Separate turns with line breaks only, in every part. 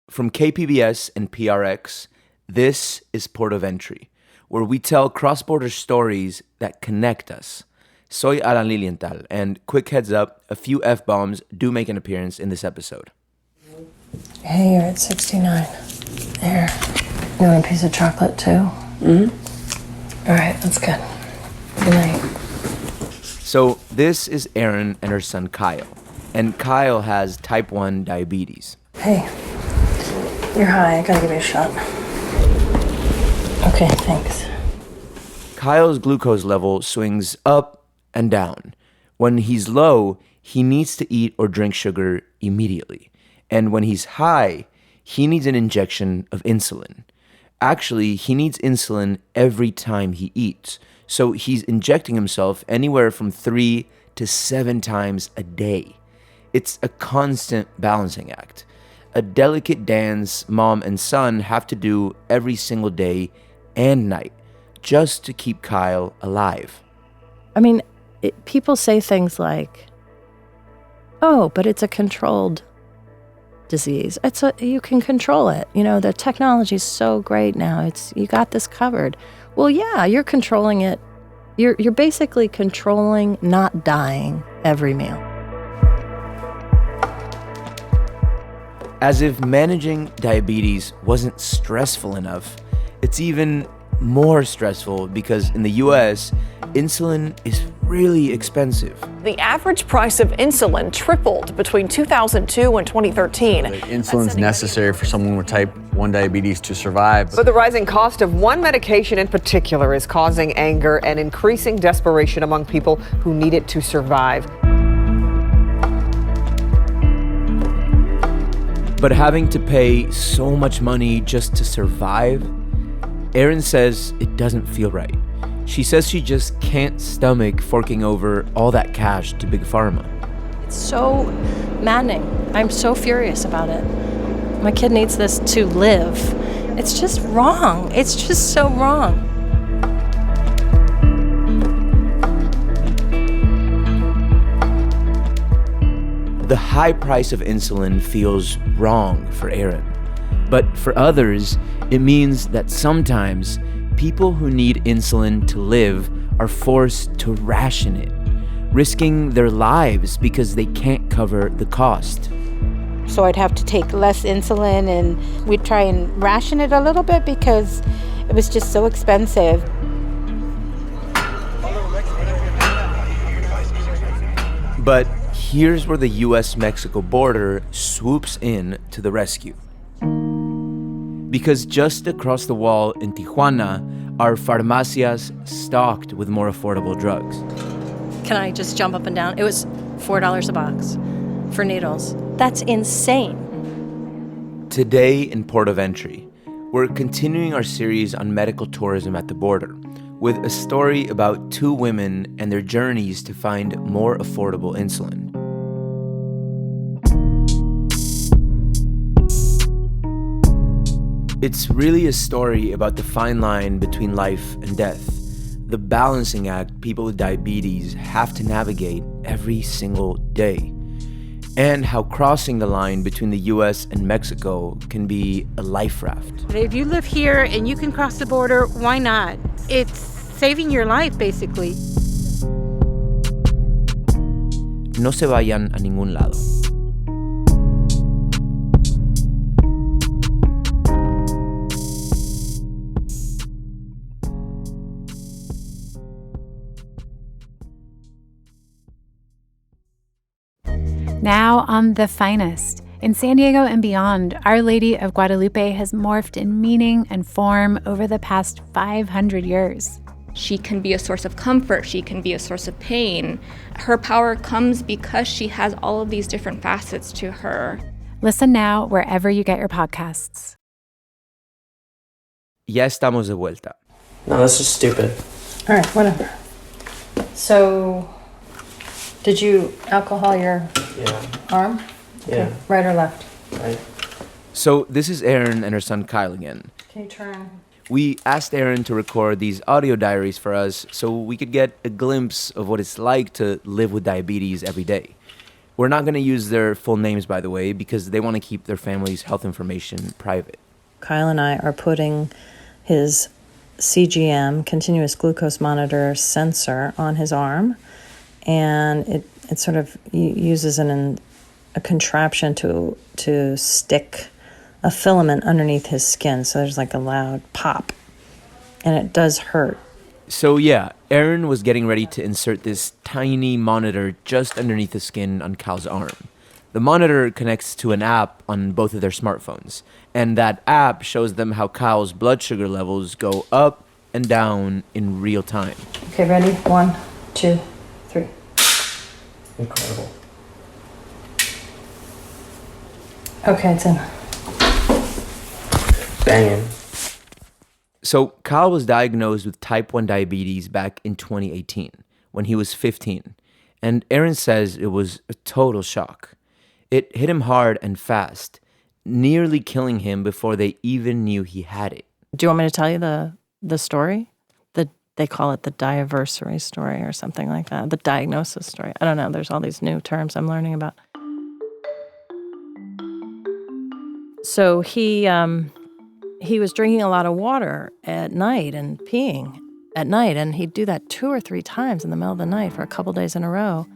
From KPBS and PRX, this is Port of Entry, where we tell cross-border stories that connect us. Soy Alan Lilienthal, and quick heads up, a few F-bombs do make an appearance in this episode.
Hey, you're at 69. There. You want a piece of chocolate too? Mm-hmm. All right, that's good. Good night.
So this is Erin and her son Kyle, and Kyle has type 1 diabetes.
Hey, you're high. I gotta give you a shot. Okay, thanks.
Kyle's glucose level swings up and down. When he's low, he needs to eat or drink sugar immediately. And when he's high, he needs an injection of insulin. Actually, he needs insulin every time he eats. So he's injecting himself anywhere from 3 to 7 times a day. It's a constant balancing act. A delicate dance mom and son have to do every single day and night just to keep Kyle alive.
I mean, people say things like, oh, but it's a controlled disease. You can control it. You know, the technology's so great now. You got this covered. Well, yeah, you're controlling it. You're basically controlling not dying every meal.
As if managing diabetes wasn't stressful enough, it's even more stressful because in the US, insulin is really expensive.
The average price of insulin tripled between 2002 and 2013.
Insulin's necessary for someone with type 1 diabetes to survive.
But the rising cost of one medication in particular is causing anger and increasing desperation among people who need it to survive.
But having to pay so much money just to survive, Erin says it doesn't feel right. She says she just can't stomach forking over all that cash to Big Pharma.
It's so maddening. I'm so furious about it. My kid needs this to live. It's just wrong. It's just so wrong.
The high price of insulin feels wrong for Erin. But for others, it means that sometimes people who need insulin to live are forced to ration it, risking their lives because they can't cover the cost.
So I'd have to take less insulin, and we'd try and ration it a little bit because it was just so expensive.
But here's where the US-Mexico border swoops in to the rescue. Because just across the wall in Tijuana are farmacias stocked with more affordable drugs.
Can I just jump up and down? It was $4 a box for needles. That's insane.
Today in Port of Entry, we're continuing our series on medical tourism at the border with a story about 2 women and their journeys to find more affordable insulin. It's really a story about the fine line between life and death, the balancing act people with diabetes have to navigate every single day, and how crossing the line between the US and Mexico can be a life raft.
If you live here and you can cross the border, why not? It's saving your life, basically.
No se vayan a ningún lado.
Now on The Finest. In San Diego and beyond, Our Lady of Guadalupe has morphed in meaning and form over the past 500 years.
She can be a source of comfort. She can be a source of pain. Her power comes because she has all of these different facets to her.
Listen now wherever you get your podcasts.
Ya estamos de vuelta.
No, this is stupid.
All right, whatever. So, did you alcohol your arm? Okay.
Yeah.
Right or left?
Right.
So this is Erin and her son Kyle again.
Can you turn?
We asked Erin to record these audio diaries for us so we could get a glimpse of what it's like to live with diabetes every day. We're not going to use their full names, by the way, because they want to keep their family's health information private.
Kyle and I are putting his CGM, continuous glucose monitor sensor, on his arm, and it sort of uses a contraption to stick a filament underneath his skin, so there's like a loud pop, and it does hurt.
So yeah, Aaron was getting ready to insert this tiny monitor just underneath the skin on Kyle's arm. The monitor connects to an app on both of their smartphones, and that app shows them how Kyle's blood sugar levels go up and down in real time.
Okay, ready? 1, 2, 3.
Incredible.
Okay, it's in.
Banging. So Kyle was diagnosed with type 1 diabetes back in 2018 when he was 15. And Aaron says it was a total shock. It hit him hard and fast, nearly killing him before they even knew he had it.
Do you want me to tell you the story? They call it the diversary story or something like that. The diagnosis story. I don't know. There's all these new terms I'm learning about. So he was drinking a lot of water at night and peeing at night, and he'd do that 2 or 3 times in the middle of the night for a couple days in a row.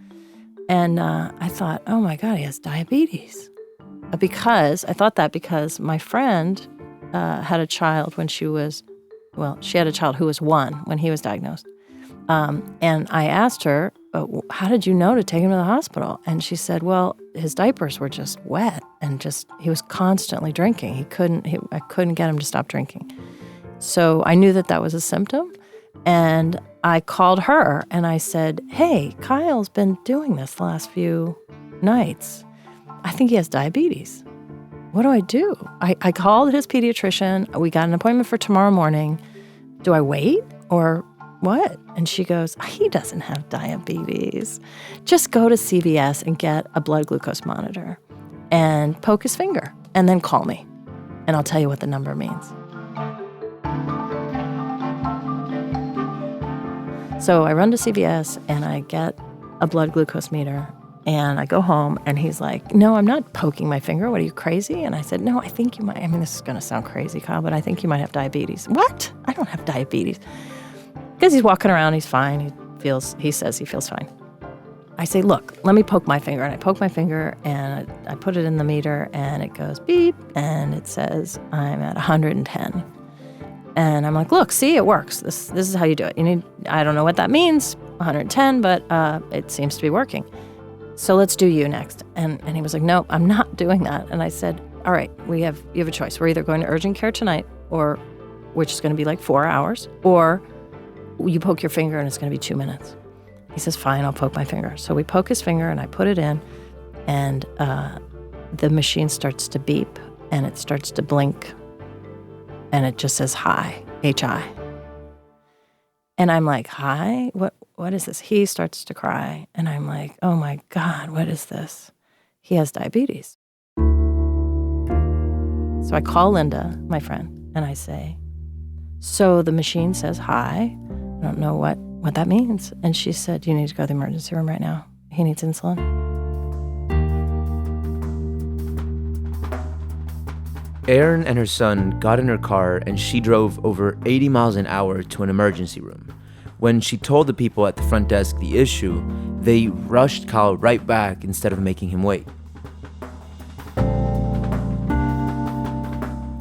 And I thought, oh my God, he has diabetes. Because my friend had a child when she had a child who was 1 when he was diagnosed. And I asked her, how did you know to take him to the hospital? And she said, well, his diapers were just wet and he was constantly drinking. I couldn't get him to stop drinking. So I knew that was a symptom. And I called her and I said, hey, Kyle's been doing this the last few nights. I think he has diabetes. What do I do? I called his pediatrician. We got an appointment for tomorrow morning. Do I wait or what? And she goes, he doesn't have diabetes. Just go to CVS and get a blood glucose monitor and poke his finger and then call me. And I'll tell you what the number means. So I run to CVS and I get a blood glucose meter. And I go home, and he's like, no, I'm not poking my finger. What, are you crazy? And I said, no, I think you might. I mean, this is going to sound crazy, Kyle, but I think you might have diabetes. What? I don't have diabetes. Because he's walking around, he's fine. He says he feels fine. I say, look, let me poke my finger. And I poke my finger, and I put it in the meter, and it goes beep, and it says I'm at 110. And I'm like, look, see, it works. This is how you do it. I don't know what that means, 110, but it seems to be working. So let's do you next. And he was like, no, I'm not doing that. And I said, all right, you have a choice. We're either going to urgent care tonight, or which is going to be like 4 hours, or you poke your finger and it's going to be 2 minutes. He says, fine, I'll poke my finger. So we poke his finger and I put it in, and the machine starts to beep and it starts to blink and it just says hi, H-I. And I'm like, hi? What is this? He starts to cry. And I'm like, oh my God, what is this? He has diabetes. So I call Linda, my friend, and I say, so the machine says hi. I don't know what that means. And she said, you need to go to the emergency room right now. He needs insulin.
Erin and her son got in her car and she drove over 80 miles an hour to an emergency room. When she told the people at the front desk the issue, they rushed Kyle right back instead of making him wait.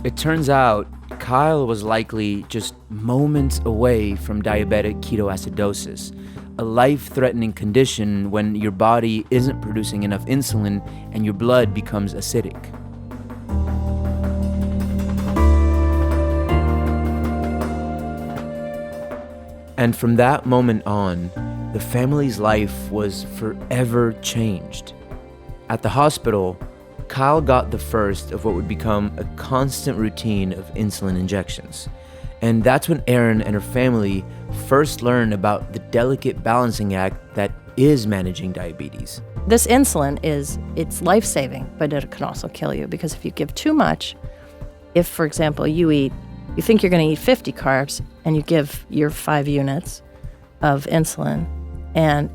It turns out Kyle was likely just moments away from diabetic ketoacidosis, a life-threatening condition when your body isn't producing enough insulin and your blood becomes acidic. And from that moment on, the family's life was forever changed. At the hospital, Kyle got the first of what would become a constant routine of insulin injections. And that's when Erin and her family first learned about the delicate balancing act that is managing diabetes.
This insulin it's life-saving, but it can also kill you, because if you give too much, if, for example, you think you're going to eat 50 carbs and you give your 5 units of insulin, and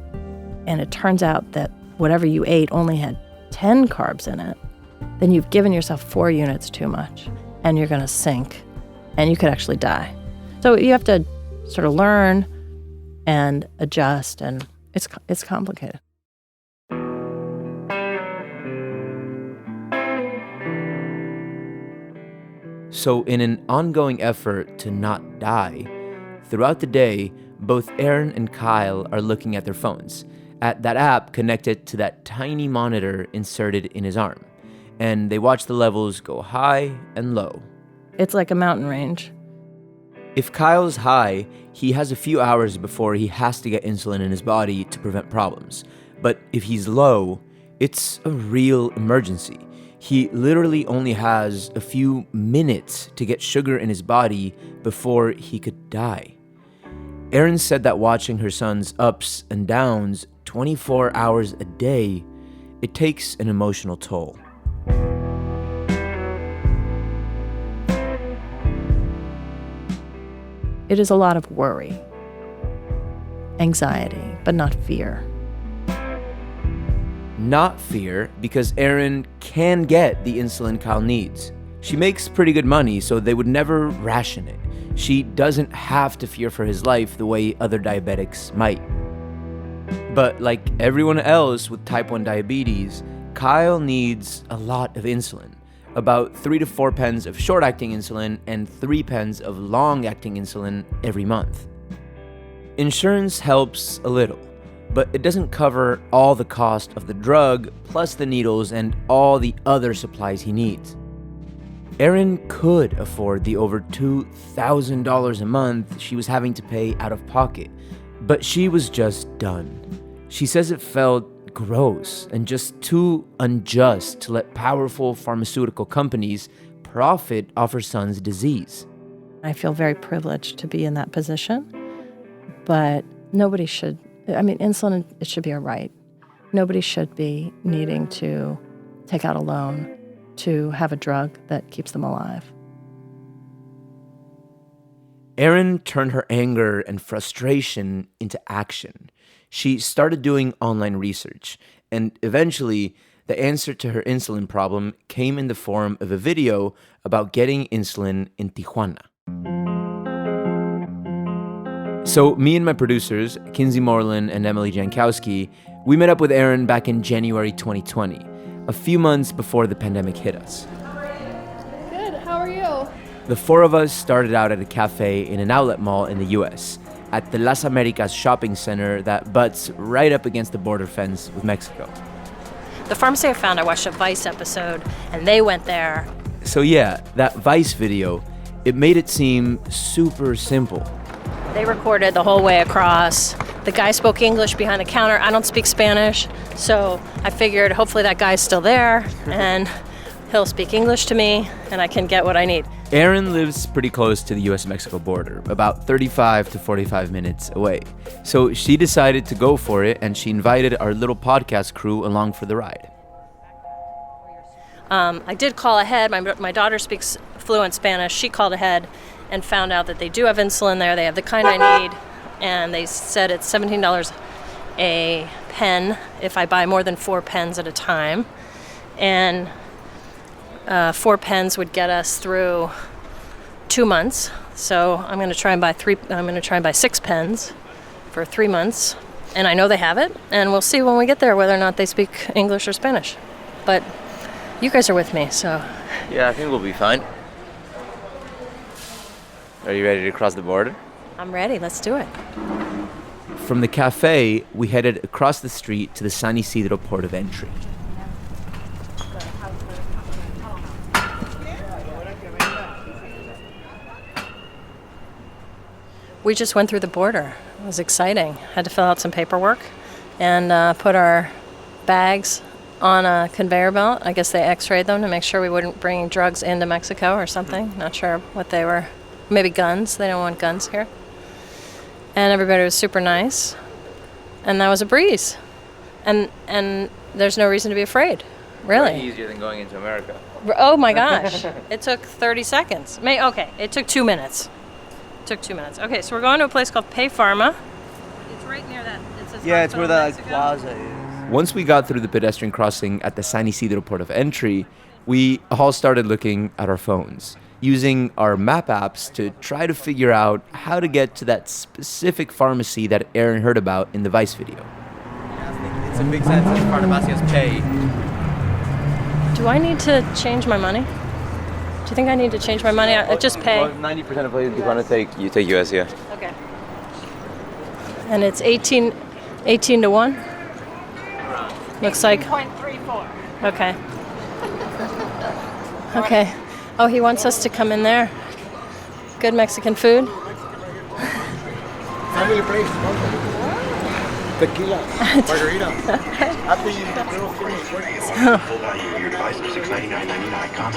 it turns out that whatever you ate only had 10 carbs in it, then you've given yourself 4 units too much, and you're going to sink, and you could actually die. So you have to sort of learn and adjust, and it's complicated.
So in an ongoing effort to not die, throughout the day, both Aaron and Kyle are looking at their phones, at that app connected to that tiny monitor inserted in his arm. And they watch the levels go high and low.
It's like a mountain range.
If Kyle's high, he has a few hours before he has to get insulin in his body to prevent problems. But if he's low, it's a real emergency. He literally only has a few minutes to get sugar in his body before he could die. Erin said that watching her son's ups and downs 24 hours a day, it takes an emotional toll.
It is a lot of worry, anxiety, but not fear.
Not fear, because Erin can get the insulin Kyle needs. She makes pretty good money, so they would never ration it. She doesn't have to fear for his life the way other diabetics might. But like everyone else with type 1 diabetes, Kyle needs a lot of insulin. About 3 to 4 pens of short-acting insulin and 3 pens of long-acting insulin every month. Insurance helps a little, but it doesn't cover all the cost of the drug, plus the needles and all the other supplies he needs. Erin could afford the over $2,000 a month she was having to pay out of pocket, but she was just done. She says it felt gross and just too unjust to let powerful pharmaceutical companies profit off her son's disease.
I feel very privileged to be in that position, but nobody should. Insulin, it should be a right. Nobody should be needing to take out a loan to have a drug that keeps them alive.
Erin turned her anger and frustration into action. She started doing online research, and eventually, the answer to her insulin problem came in the form of a video about getting insulin in Tijuana. So me and my producers, Kinsey Moreland and Emily Jankowski, we met up with Erin back in January 2020, a few months before the pandemic hit us.
Good, how are you?
The 4 of us started out at a cafe in an outlet mall in the US, at the Las Americas shopping center that butts right up against the border fence with Mexico.
The pharmacy I found, I watched a Vice episode, and they went there.
So yeah, that Vice video, it made it seem super simple.
They recorded the whole way across. The guy spoke English behind the counter. I don't speak Spanish, so I figured hopefully that guy's still there, and he'll speak English to me, and I can get what I need.
Erin lives pretty close to the US-Mexico border, about 35 to 45 minutes away. So she decided to go for it, and she invited our little podcast crew along for the ride.
I did call ahead. My daughter speaks fluent Spanish. She called ahead and found out that they do have insulin there. They have the kind I need, and they said it's $17 a pen if I buy more than 4 pens at a time. And 4 pens would get us through 2 months. So I'm going to try and buy 6 pens for 3 months. And I know they have it, and we'll see when we get there whether or not they speak English or Spanish. But you guys are with me, so.
Yeah, I think we'll be fine. Are you ready to cross the border?
I'm ready. Let's do it.
From the cafe, we headed across the street to the San Isidro port of entry.
We just went through the border. It was exciting. Had to fill out some paperwork and put our bags on a conveyor belt. I guess they x-rayed them to make sure we wouldn't bring drugs into Mexico or something. Not sure what they were. Maybe guns. They don't want guns here. And everybody was super nice. And that was a breeze. And there's no reason to be afraid, really.
Way easier than going into America.
Oh my gosh. It took 30 seconds. Okay, it took 2 minutes. Okay, so we're going to a place called Pay Pharma. It's right near that. It says
Yeah, it's where the
Mexico.
plaza is. Once we got through the pedestrian crossing at the San Isidro port of entry, we all started looking at our phones, using our map apps to try to figure out how to get to that specific pharmacy that Aaron heard about in the Vice video.
It's a big sense of Farmacias pay.
Do I need to change my money? Do you think I need to change my money? I just pay.
Well, 90% of places you want to take US, yeah.
Okay. And it's 18 to 1? Looks like.
0.34.
Okay. Okay. Oh, he wants us to come in there. Good Mexican food.
Family place. Tequila. Margarita.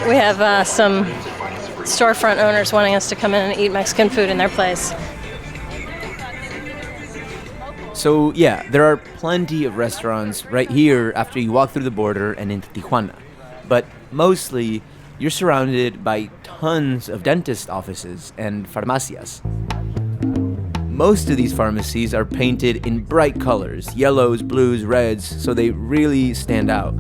We have some storefront owners wanting us to come in and eat Mexican food in their place.
So yeah, there are plenty of restaurants right here after you walk through the border and into Tijuana. But mostly, you're surrounded by tons of dentist offices and farmacias. Most of these pharmacies are painted in bright colors, yellows, blues, reds, so they really stand out.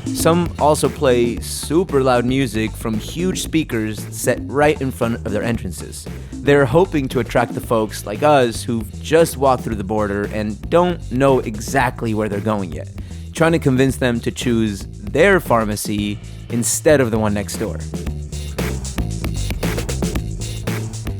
Some also play super loud music from huge speakers set right in front of their entrances. They're hoping to attract the folks like us who've just walked through the border and don't know exactly where they're going yet, trying to convince them to choose their pharmacy instead of the one next door.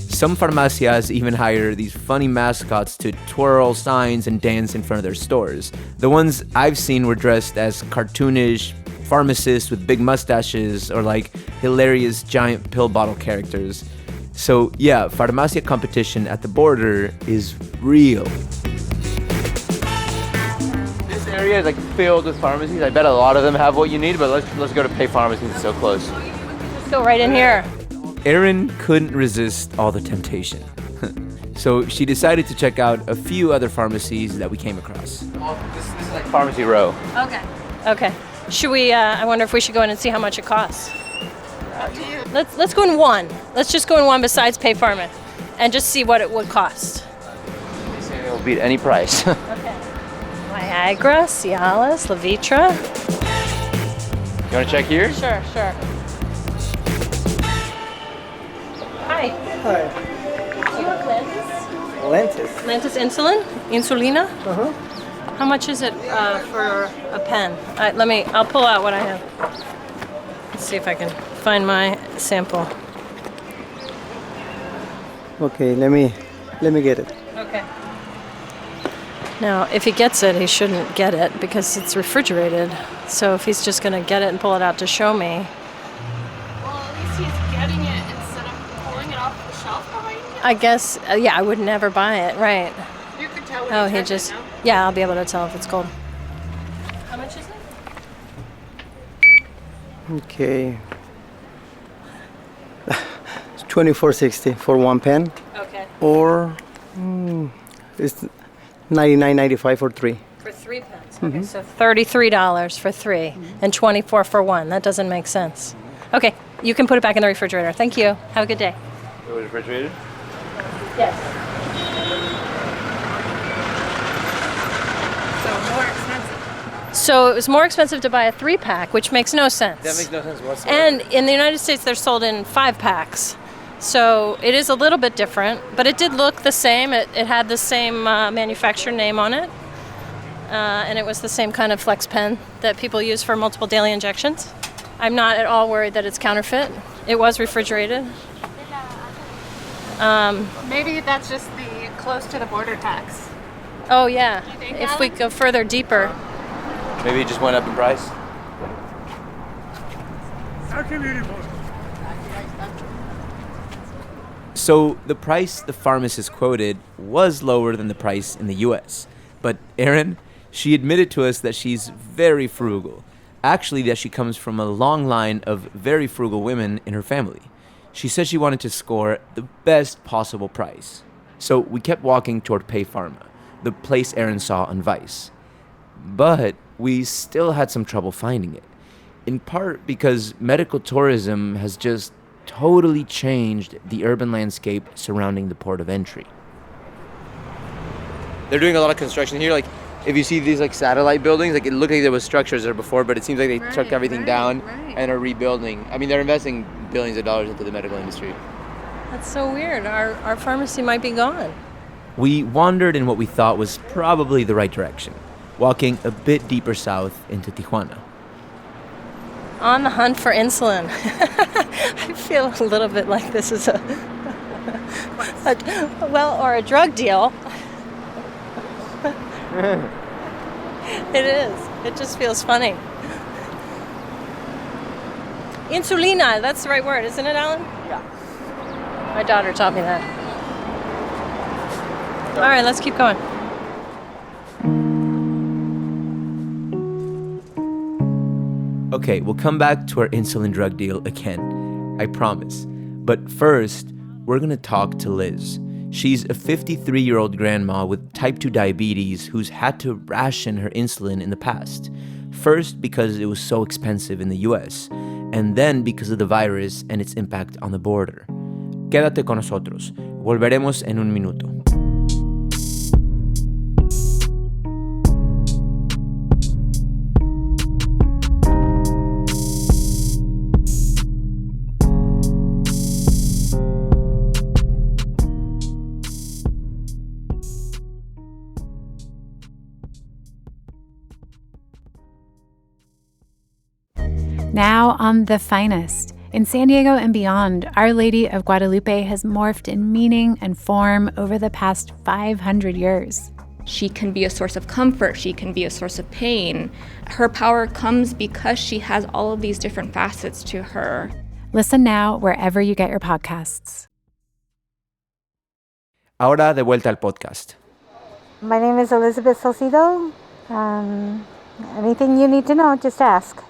Some farmacias even hire these funny mascots to twirl signs and dance in front of their stores. The ones I've seen were dressed as cartoonish pharmacists with big mustaches or like hilarious giant pill bottle characters. So yeah, farmacia competition at the border is real.
This area is like filled with pharmacies. I bet a lot of them have what you need, but let's go to Pay Pharmacy. It's so close.
Let's go right in here.
Erin couldn't resist all the temptation. So she decided to check out a few other pharmacies that we came across.
This is like Pharmacy Row.
Okay. Should we, I wonder if we should go in and see how much it costs. Let's go in one. Let's just go in one besides Pay Pharma and just see what it would cost.
They say it'll beat any price.
Okay. Viagra, Cialis, Levitra.
You want to check here?
Sure. Hi. Do you have Lantus?
Lentis.
Lantus insulin? Insulina?
Uh-huh.
How much is it for a pen? I'll pull out what I have. Let's see if I can find my sample.
Okay, let me get it.
Okay. Now, if he gets it, he shouldn't get it because it's refrigerated. So if he's just going to get it and pull it out to show me.
Well, at least he's getting it instead of pulling it off the shelf behind you.
I guess, yeah, I would never buy it, right?
You could tell when
Oh,
you
he
touch
just,
it, no?
yeah, I'll be able to tell if it's cold. How much is it?
Okay. It's $24.60 for one pen.
Okay.
Or it's $99.95 for three.
For 3 pens. Okay, so $33 for 3 and $24 for 1. That doesn't make sense. Okay, you can put it back in the refrigerator. Thank you. Have a good day.
It was refrigerated?
Yes.
So more expensive.
So it was more expensive to buy a 3-pack, which makes no sense.
That makes no sense whatsoever.
And in the United States, they're sold in 5-packs. So it is a little bit different, but it did look the same. It had the same manufacturer name on it. And it was the same kind of flex pen that people use for multiple daily injections. I'm not at all worried that it's counterfeit. It was refrigerated.
Maybe that's just the close to the border tax.
Oh, yeah.
You think,
If we
Alan?
go further deeper.
Maybe it just went up in price.
So the price the pharmacist quoted was lower than the price in the US. But Erin, she admitted to us that she's very frugal. Actually, that she comes from a long line of very frugal women in her family. She said she wanted to score the best possible price. So we kept walking toward Pay Pharma, the place Erin saw on Vice. But we still had some trouble finding it. In part because medical tourism has just totally changed the urban landscape surrounding the port of entry.
They're doing a lot of construction here. Like if you see these like satellite buildings, like it looked like there was structures there before, but it seems like they took everything down and are rebuilding. I mean, they're investing billions of dollars into the medical industry.
That's so weird. Our pharmacy might be gone.
We wandered in what we thought was probably the right direction, walking a bit deeper south into Tijuana.
On the hunt for insulin. I feel a little bit like this is a drug deal. It is. It just feels funny. Insulina, that's the right word, isn't it, Alan?
Yeah.
My daughter taught me that. All right, let's keep going.
Okay, we'll come back to our insulin drug deal again, I promise. But first, we're gonna talk to Liz. She's a 53-year-old grandma with type 2 diabetes who's had to ration her insulin in the past. First, because it was so expensive in the US, and then because of the virus and its impact on the border. Quédate con nosotros. Volveremos en un minuto.
Now on The Finest. In San Diego and beyond, Our Lady of Guadalupe has morphed in meaning and form over the past 500 years.
She can be a source of comfort. She can be a source of pain. Her power comes because she has all of these different facets to her.
Listen now wherever you get your podcasts.
Ahora de vuelta al podcast.
My name is Elizabeth Salcido. Anything you need to know, just ask.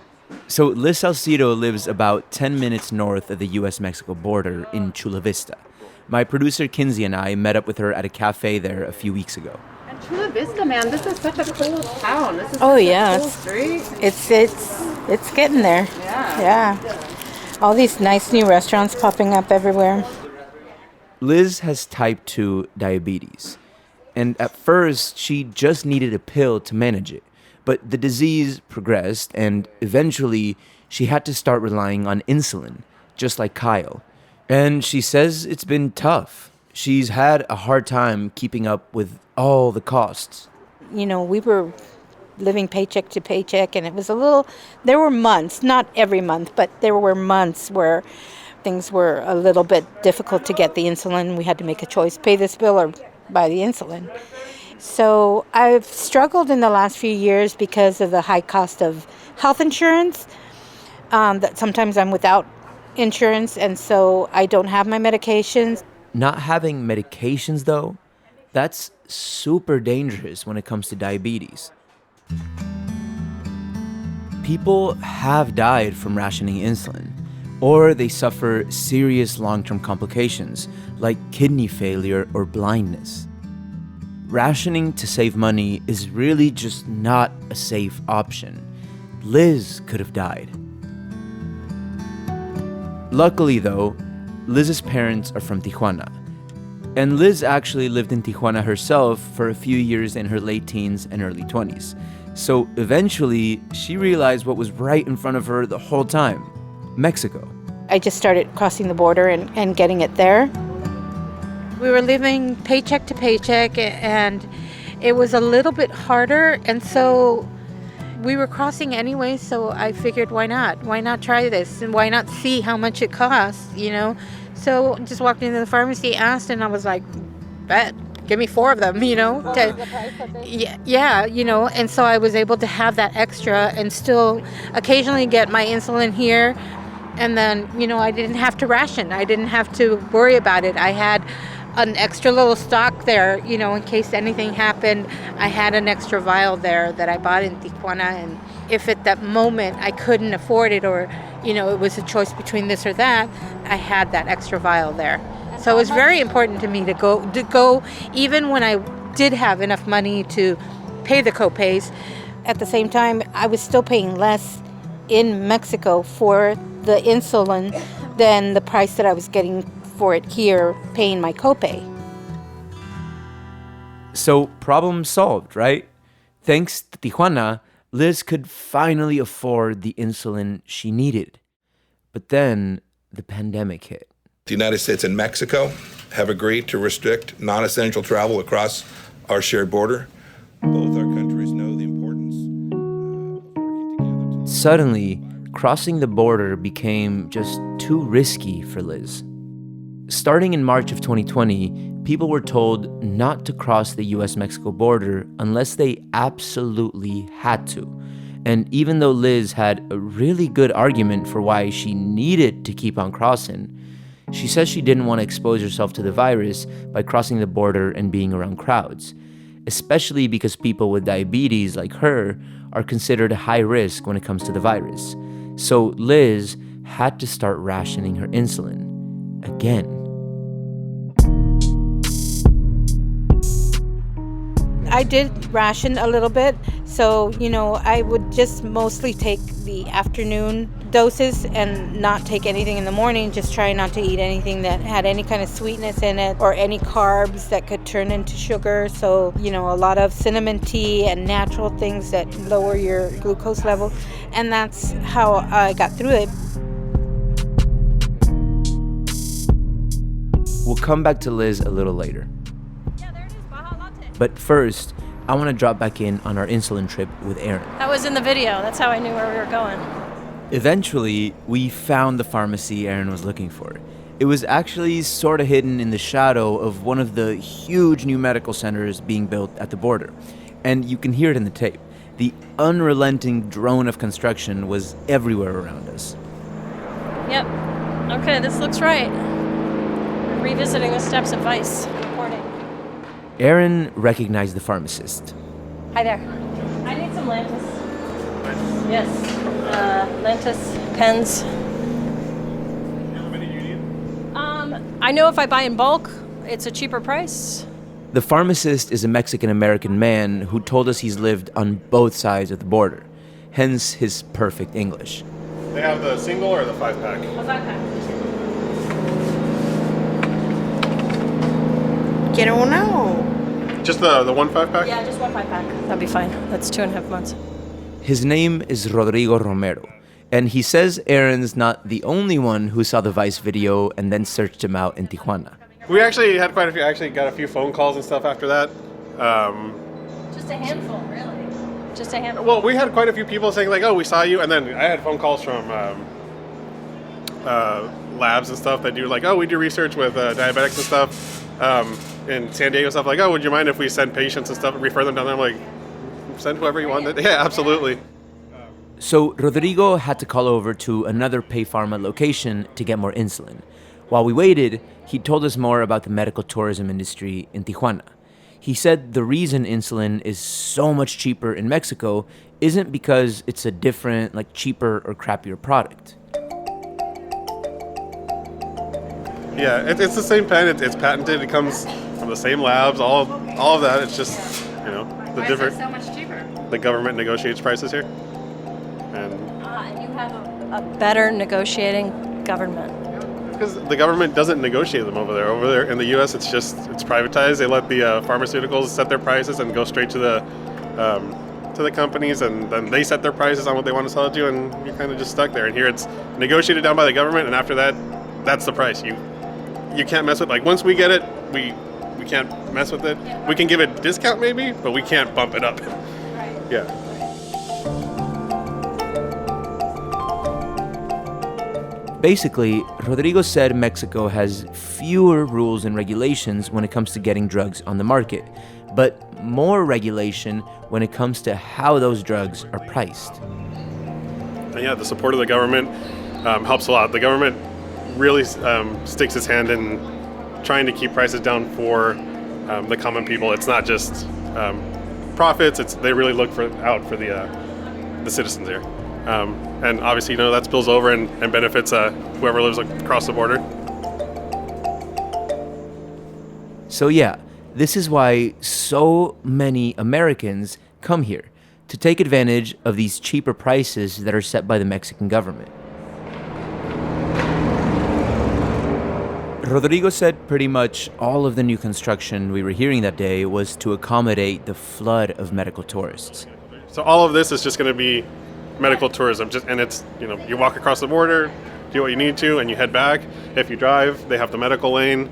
So Liz Salcido lives about 10 minutes north of the US-Mexico border in Chula Vista. My producer Kinsey and I met up with her at a cafe there a few weeks ago.
And Chula Vista, man, this is such a cool town. This is
Oh,
such
yeah.
a cool street.
It's getting there. Yeah. All these nice new restaurants popping up everywhere.
Liz has type 2 diabetes. And at first, she just needed a pill to manage it. But the disease progressed, and eventually she had to start relying on insulin, just like Kyle. And she says it's been tough. She's had a hard time keeping up with all the costs.
You know, we were living paycheck to paycheck, and it was there were months, not every month, but there were months where things were a little bit difficult to get the insulin. We had to make a choice, pay this bill or buy the insulin. So I've struggled in the last few years because of the high cost of health insurance, that sometimes I'm without insurance, and so I don't have my medications.
Not having medications, though, that's super dangerous when it comes to diabetes. People have died from rationing insulin, or they suffer serious long-term complications like kidney failure or blindness. Rationing to save money is really just not a safe option. Liz could have died. Luckily, though, Liz's parents are from Tijuana. And Liz actually lived in Tijuana herself for a few years in her late teens and early 20s. So eventually, she realized what was right in front of her the whole time: Mexico.
I just started crossing the border and getting it there. We were living paycheck to paycheck, and it was a little bit harder, and so we were crossing anyway, so I figured, why not? Why not try this, and why not see how much it costs, you know? So just walked into the pharmacy, asked, and I was like, bet, give me 4 of them, you know? Yeah, you know, and so I was able to have that extra and still occasionally get my insulin here. And then, you know, I didn't have to ration. I didn't have to worry about it. I had an extra little stock there, you know, in case anything happened. I had an extra vial there that I bought in Tijuana. And if at that moment I couldn't afford it, or, you know, it was a choice between this or that, I had that extra vial there. So it was very important to me to go even when I did have enough money to pay the copays. At the same time, I was still paying less in Mexico for the insulin than the price that I was getting for it here, paying my copay.
So problem solved, right? Thanks to Tijuana, Liz could finally afford the insulin she needed. But then the pandemic hit.
The United States and Mexico have agreed to restrict non-essential travel across our shared border. Both our countries know the importance of working together.
Suddenly, crossing the border became just too risky for Liz. Starting in March of 2020, people were told not to cross the US-Mexico border unless they absolutely had to. And even though Liz had a really good argument for why she needed to keep on crossing, she says she didn't want to expose herself to the virus by crossing the border and being around crowds, especially because people with diabetes like her are considered high risk when it comes to the virus. So Liz had to start rationing her insulin again.
I did ration a little bit, so, I would just mostly take the afternoon doses and not take anything in the morning, just try not to eat anything that had any kind of sweetness in it or any carbs that could turn into sugar. So, a lot of cinnamon tea and natural things that lower your glucose level. And that's how I got through it.
We'll come back to Liz a little later. But first, I want to drop back in on our insulin trip with Erin.
That was in the video. That's how I knew where we were going.
Eventually, we found the pharmacy Erin was looking for. It was actually sort of hidden in the shadow of one of the huge new medical centers being built at the border. And you can hear it in the tape. The unrelenting drone of construction was everywhere around us.
Yep. Okay, this looks right. We're revisiting the steps of Vice reporting.
Erin recognized the pharmacist.
Hi there. I need some Lantus. Yes. Lantus pens.
How many do you need?
I know if I buy in bulk, it's a cheaper price.
The pharmacist is a Mexican-American man who told us he's lived on both sides of the border, hence his perfect English.
They have the single or the 5-pack?
A 5-pack.
Quiero uno.
Just the one 5-pack?
Yeah, just one 5-pack. That'd be fine. That's 2.5 months.
His name is Rodrigo Romero, and he says Erin's not the only one who saw the Vice video and then searched him out in Tijuana.
We actually had quite a few, got a few phone calls and stuff after that.
Just a handful, really. Just a handful.
Well, we had quite a few people saying like, oh, we saw you, and then I had phone calls from labs and stuff that do like, oh, we do research with diabetics and stuff. In San Diego, stuff like, oh, would you mind if we send patients and stuff and refer them down there? I'm like, send whoever you want. Yeah, absolutely.
So Rodrigo had to call over to another Pay Pharma location to get more insulin. While we waited, he told us more about the medical tourism industry in Tijuana. He said the reason insulin is so much cheaper in Mexico isn't because it's a different, cheaper or crappier product.
Yeah, it's the same pen. It's patented. It comes from the same labs. All of that. It's just the different.
Why is it so much cheaper?
The government negotiates prices here,
And you have a better negotiating government.
because the government doesn't negotiate them over there. Over there in the U.S., it's privatized. They let the pharmaceuticals set their prices and go straight to the companies, and then they set their prices on what they want to sell it to, and you're kind of just stuck there. And here, it's negotiated down by the government, and after that, that's the price. You can't mess with, once we get it, we can't mess with it. We can give it a discount maybe, but we can't bump it up. Yeah.
Basically, Rodrigo said Mexico has fewer rules and regulations when it comes to getting drugs on the market, but more regulation when it comes to how those drugs are priced.
And yeah, the support of the government helps a lot. The government really sticks its hand in trying to keep prices down for the common people. It's not just profits. They really look out for the citizens here. And obviously, that spills over and benefits whoever lives across the border.
So yeah, this is why so many Americans come here, to take advantage of these cheaper prices that are set by the Mexican government. Rodrigo said pretty much all of the new construction we were hearing that day was to accommodate the flood of medical tourists.
So all of this is just going to be medical tourism, and it's, you walk across the border, do what you need to, and you head back. If you drive, they have the medical lane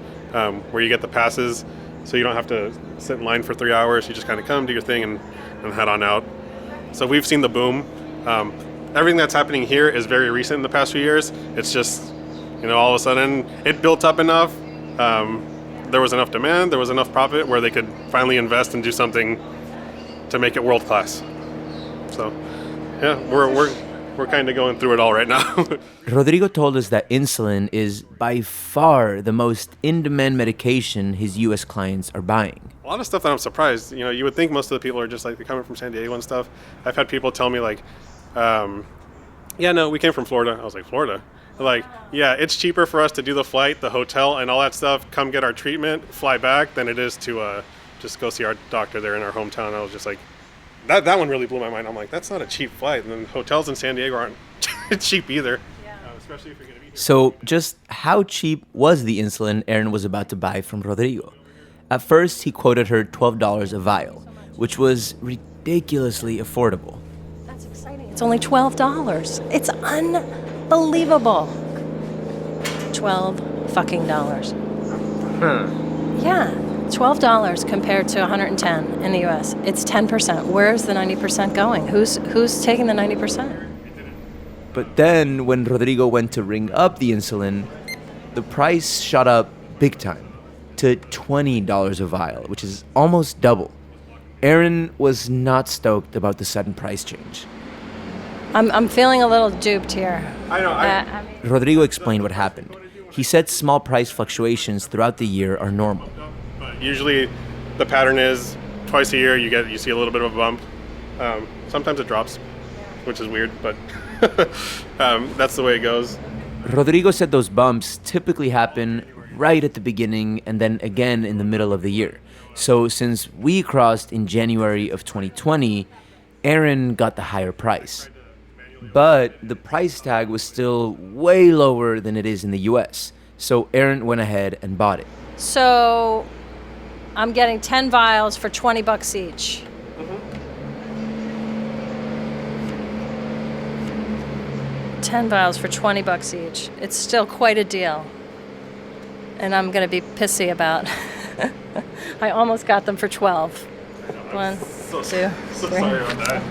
where you get the passes, so you don't have to sit in line for 3 hours. You just kind of come, do your thing, and head on out. So we've seen the boom. Everything that's happening here is very recent in the past few years. It's just, all of a sudden it built up enough. There was enough demand, there was enough profit where they could finally invest and do something to make it world class. So, yeah, we're kind of going through it all right now.
Rodrigo told us that insulin is by far the most in-demand medication his U.S. clients are buying.
A lot of stuff that I'm surprised. You would think most of the people are just like, they're coming from San Diego and stuff. I've had people tell me like, yeah, no, we came from Florida. I was like, Florida? They're like, yeah, it's cheaper for us to do the flight, the hotel, and all that stuff, come get our treatment, fly back, than it is to just go see our doctor there in our hometown. I was just like, that one really blew my mind. I'm like, that's not a cheap flight. And then hotels in San Diego aren't cheap either. Yeah. Especially if you're going to be here.
So just how cheap was the insulin Erin was about to buy from Rodrigo? At first, he quoted her $12 a vial, which was ridiculously affordable.
That's exciting. It's only $12. It's unbelievable. $12 fucking dollars. Yeah. $12 compared to $110 in the U.S. It's 10%. Where's the 90% going? Who's taking the 90%?
But then when Rodrigo went to ring up the insulin, the price shot up big time to $20 a vial, which is almost double. Erin was not stoked about the sudden price change.
I'm feeling a little duped here.
I know.
Rodrigo explained what happened. He said small price fluctuations throughout the year are normal.
Usually the pattern is twice a year you see a little bit of a bump. Sometimes it drops, which is weird, but that's the way it goes.
Rodrigo said those bumps typically happen right at the beginning and then again in the middle of the year. So since we crossed in January of 2020, Erin got the higher price. But the price tag was still way lower than it is in the US. So Erin went ahead and bought it.
So I'm getting 10 vials for $20 each. Mm-hmm. 10 vials for $20 each. It's still quite a deal. And I'm going to be pissy about. I almost got them for 12. One, two,
so
three.
Sorry about that.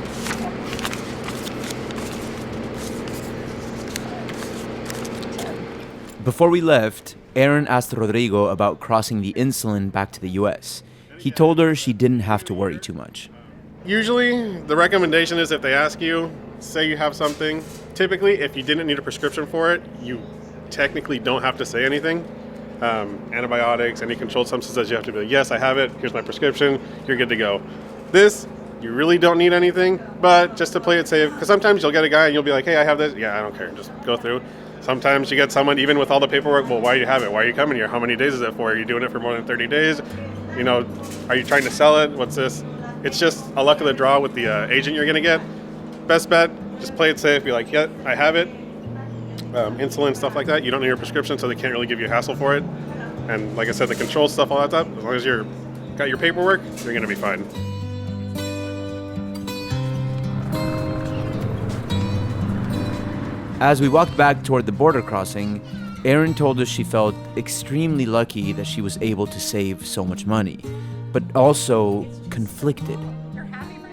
Before we left, Erin asked Rodrigo about crossing the insulin back to the US. He told her she didn't have to worry too much.
Usually, the recommendation is if they ask you, say you have something, typically if you didn't need a prescription for it, you technically don't have to say anything. Antibiotics, any controlled substances, you have to be like, yes, I have it, here's my prescription, you're good to go. This, you really don't need anything, but just to play it safe, because sometimes you'll get a guy and you'll be like, hey, I have this, yeah, I don't care, just go through. Sometimes you get someone, even with all the paperwork, well, why do you have it? Why are you coming here? How many days is it for? Are you doing it for more than 30 days? Are you trying to sell it? What's this? It's just a luck of the draw with the agent you're going to get. Best bet, just play it safe. Be like, yeah, I have it. Insulin, stuff like that. You don't need your prescription, so they can't really give you a hassle for it. And like I said, the control stuff, all that stuff, as long as you're got your paperwork, you're going to be fine.
As we walked back toward the border crossing, Erin told us she felt extremely lucky that she was able to save so much money, but also conflicted.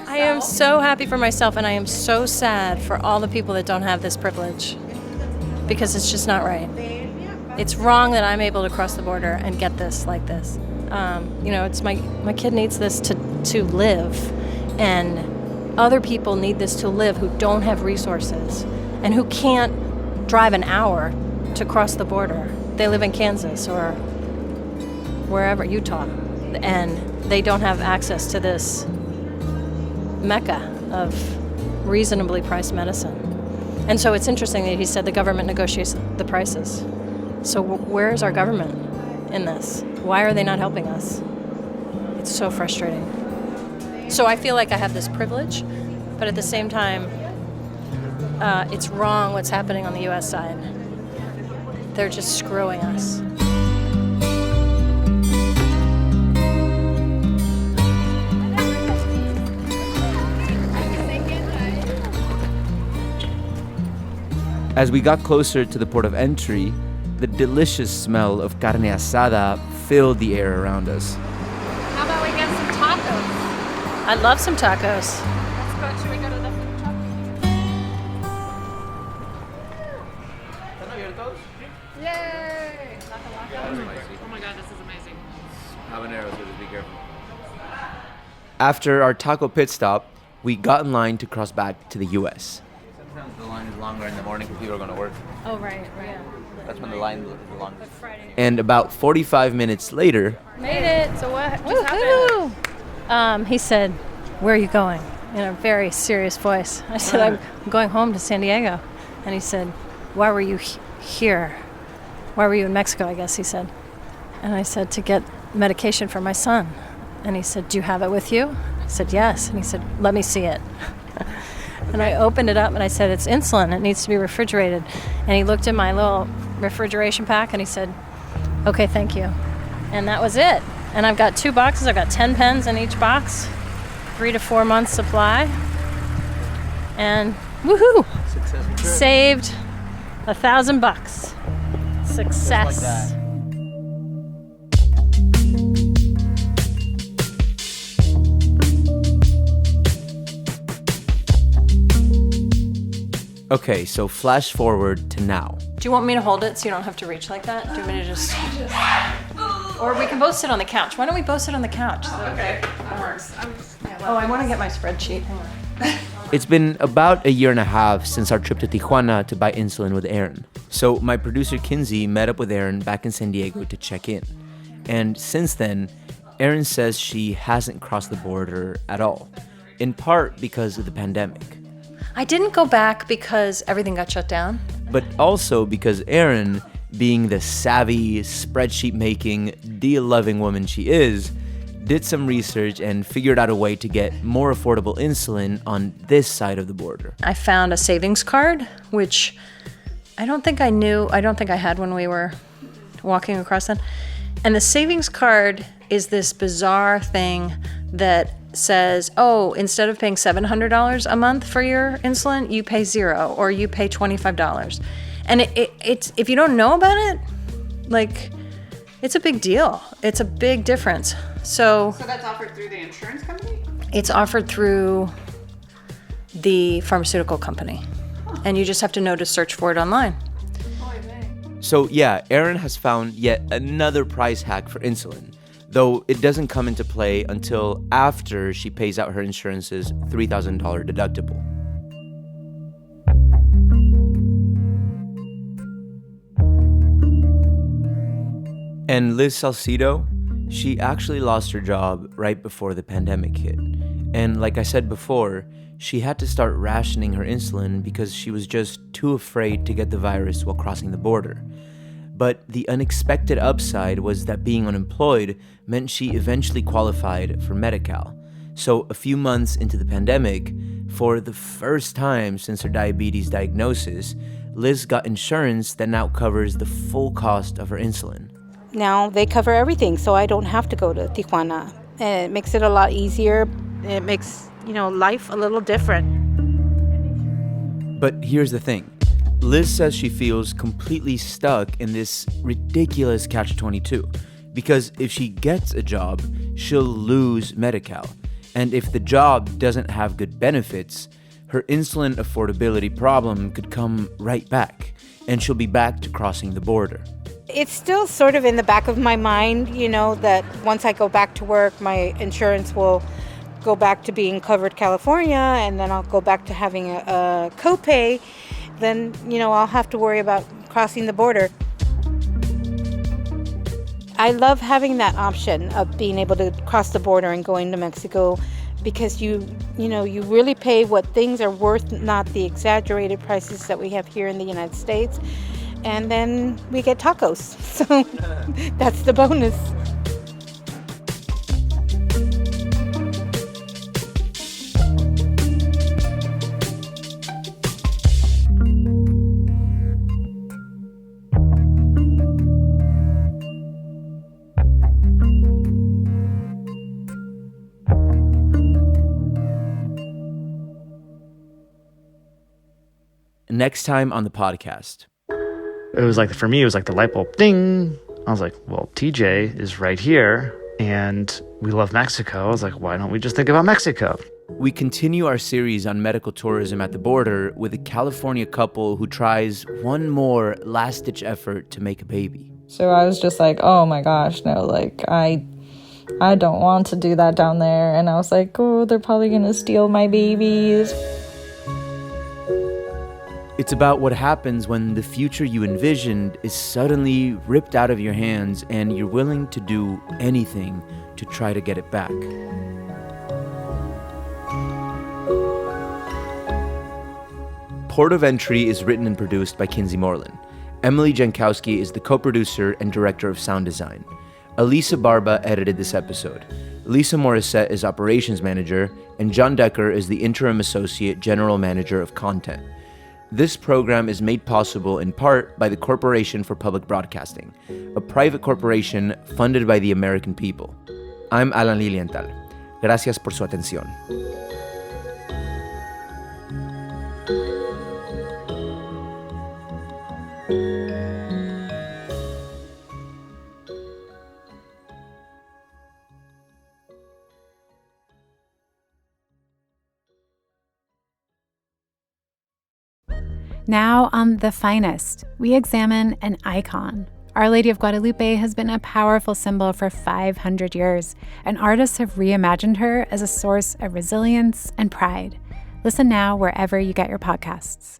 I am so happy for myself, and I am so sad for all the people that don't have this privilege, because it's just not right. It's wrong that I'm able to cross the border and get this like this. It's my kid needs this to live, and other people need this to live who don't have resources and who can't drive an hour to cross the border. They live in Kansas or wherever, Utah, and they don't have access to this Mecca of reasonably priced medicine. And so it's interesting that he said the government negotiates the prices. So where is our government in this? Why are they not helping us? It's so frustrating. So I feel like I have this privilege, but at the same time, it's wrong what's happening on the U.S. side. They're just screwing us.
As we got closer to the port of entry, the delicious smell of carne asada filled the air around us.
How about we get some tacos?
I love some tacos.
Let's go. Should we go to the food truck? Yay! Oh my god, this is amazing.
Habaneros, so just be careful.
After our taco pit stop, we got in line to cross back to the U.S.
Sometimes the line is longer in the morning because people are going to work.
Oh, right.
That's when the line is the longest.
And about 45 minutes later,
Made it. So what just happened? He said, "Where are you going?" In a very serious voice. I said, "I'm going home to San Diego." And he said, "Why were you here? Why were you in Mexico?" I guess he said. And I said, "To get medication for my son." And he said, "Do you have it with you?" I said, "Yes." And he said, "Let me see it." And I opened it up and I said, "It's insulin. It needs to be refrigerated." And he looked in my little refrigeration pack and he said, "Okay, thank you." And that was it. And I've got 2 boxes. I've got 10 pens in each box, 3 to 4 months supply. And woohoo!
Successful trip.
Saved $1,000. Success.
Just like that.
Okay, so flash forward to now.
Do you want me to hold it so you don't have to reach like that? Do you want me to just... Or we can both sit on the couch. Why don't we both sit on the couch?
Okay, that works.
Oh, I want to get my spreadsheet. Hang on.
It's been about a year and a half since our trip to Tijuana to buy insulin with Aaron. So my producer Kinsey met up with Aaron back in San Diego to check in. And since then, Aaron says she hasn't crossed the border at all, in part because of the pandemic.
I didn't go back because everything got shut down.
But also because Erin, being the savvy, spreadsheet-making, deal-loving woman she is, did some research and figured out a way to get more affordable insulin on this side of the border.
I found a savings card, which I don't think I had when we were walking across that. And the savings card is this bizarre thing that says, oh, instead of paying $700 a month for your insulin, you pay $0 or you pay $25. And it's if you don't know about it, like, it's a big deal. It's a big difference. So
that's offered through the insurance company?
it's offered through the pharmaceutical company. And you just have to know to search for it online.
So yeah, Erin has found yet another price hack for insulin, though it doesn't come into play until after she pays out her insurance's $3,000 deductible. And Liz Salcido, she actually lost her job right before the pandemic hit. And like I said before, she had to start rationing her insulin because she was just too afraid to get the virus while crossing the border. But the unexpected upside was that being unemployed meant she eventually qualified for Medi-Cal. So a few months into the pandemic, for the first time since her diabetes diagnosis, Liz got insurance that now covers the full cost of her insulin.
Now they cover everything, so I don't have to go to Tijuana. And it makes it a lot easier. It makes, life a little different.
But here's the thing. Liz says she feels completely stuck in this ridiculous catch-22 because if she gets a job, she'll lose Medi-Cal. And if the job doesn't have good benefits, her insulin affordability problem could come right back, and she'll be back to crossing the border.
It's still sort of in the back of my mind, that once I go back to work, my insurance will go back to being covered California, and then I'll go back to having a copay. Then, I'll have to worry about crossing the border. I love having that option of being able to cross the border and going to Mexico because you really pay what things are worth, not the exaggerated prices that we have here in the United States. And then we get tacos. So that's the bonus.
next time on the podcast.
It was like, for me, it was like the light bulb ding. I was like, well, TJ is right here and we love Mexico. I was like, why don't we just think about Mexico?
We continue our series on medical tourism at the border with a California couple who tries one more last-ditch effort to make a baby.
So I was just like, oh my gosh, no, like I don't want to do that down there. And I was like, oh, they're probably going to steal my babies.
It's about what happens when the future you envisioned is suddenly ripped out of your hands and you're willing to do anything to try to get it back. Port of Entry is written and produced by Kinsey Moreland. Emily Jankowski is the co-producer and director of sound design. Elisa Barba edited this episode. Lisa Morissette is operations manager, and John Decker is the interim associate general manager of content. This program is made possible in part by the Corporation for Public Broadcasting, a private corporation funded by the American people. I'm Alan Lilienthal. Gracias por su atención.
Now on The Finest, we examine an icon. Our Lady of Guadalupe has been a powerful symbol for 500 years, and artists have reimagined her as a source of resilience and pride. Listen now wherever you get your podcasts.